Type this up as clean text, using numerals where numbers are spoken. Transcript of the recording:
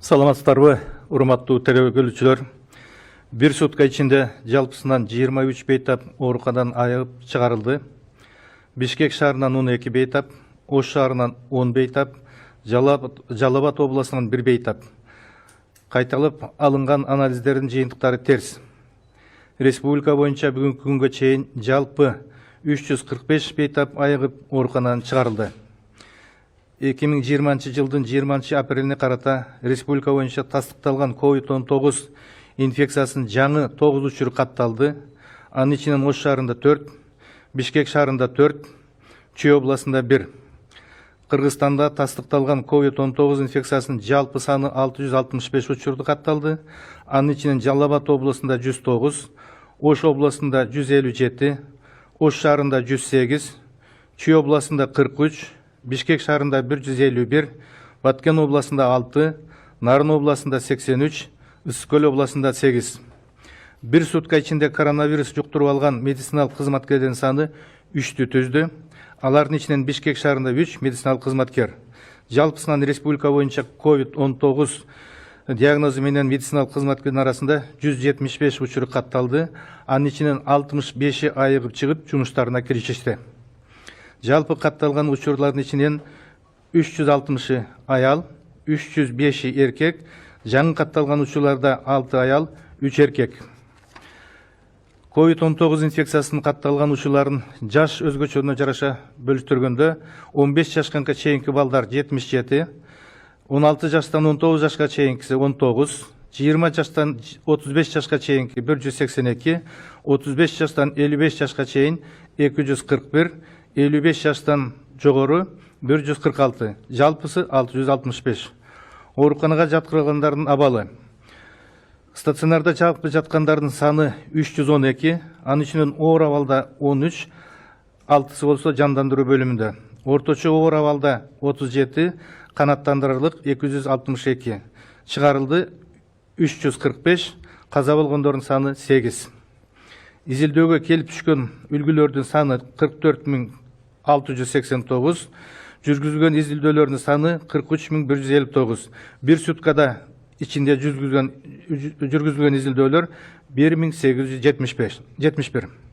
Саламатсыздарбы, урматтуу телекөрүүчүлөр. Bir сутка ичинде жалпысынан 23 бейтап ооруканадан айыгып чыгарылды. Бишкек шаарынан 12 бейтап, Ош шаарынан 10 бейтап, Жалал Абад областынан 1 бейтап. Кайталып алынган анализдердин жыйынтыктары терс. Республика боюнча бүгүнкү күнгө чейин жалпы 345 бейтап айыгып ооруканадан чыгарылды. 2020 жылдын 20 апрелине карата республика боюнча тастыкталган COVID-19 инфекциясынын жаңы 9 учуру катталды. Анын ичинен Ош шаарында 4, Бишкек шаарында 4, Чүй областында 1. Кыргызстанда тастыкталган COVID-19 инфекциясынын жалпы саны 665 учурду катталды. Анын ичинен Жалал Абад областында 109, Ош областында 157, Ош шаарында 108, Чүй областында 43, Бишкек шаарында 151, Баткен областында 6, Нарын областында 83, Ысык-Көл областында 8. Bir сутка ичинде коронавирус жуктуруп алган медициналык кызматкерлердин саны 3-тү түздү. Алардын ичинен Бишкек шаарында 3 медициналык кызматкер. Жалпысынан республика боюнча COVID-19 диагнозу менен медициналык кызматкердин арасында 175 учуру катталды. Анын ичинен 65 айыгып чыгып жумуштарына киришишти. Жалпы катталган учурлардын ичинен 360 аял, 305 эркек, жаңы катталган учурларда 6 аял, 3 эркек. COVID-19 инфекциясынын катталган учурларын жаш өзгөчөлүнө жараша бөлүштүргөндө 15 жашка чейинки балдар 77, 16 жаштан 19 жашка чейинкиси 19, 20 жаштан 35 жашка чейинки 182, 35 жаштан 55 жашка чейин 241, 55 жаштан жогору 146, жалпысы 665. Ооруканага жаткырылгандардын абалы. Стационарда жаткандардын саны 312, анын ичинен оор абалда 13, 6-сы болсо жандандыруу бөлүмүндө. Орточо оор абалда 37, канаттандырырлык 262. Чыгарылды 345, каза болгондордун саны 8. Изилдөөгө келип түшкөн үлгүлөрдүн саны 44689, жүргүзүлгөн изилдөөлөрдүн саны 43159. Bir суткада ичинде жүргүзүлгөн изилдөөлөр 1871.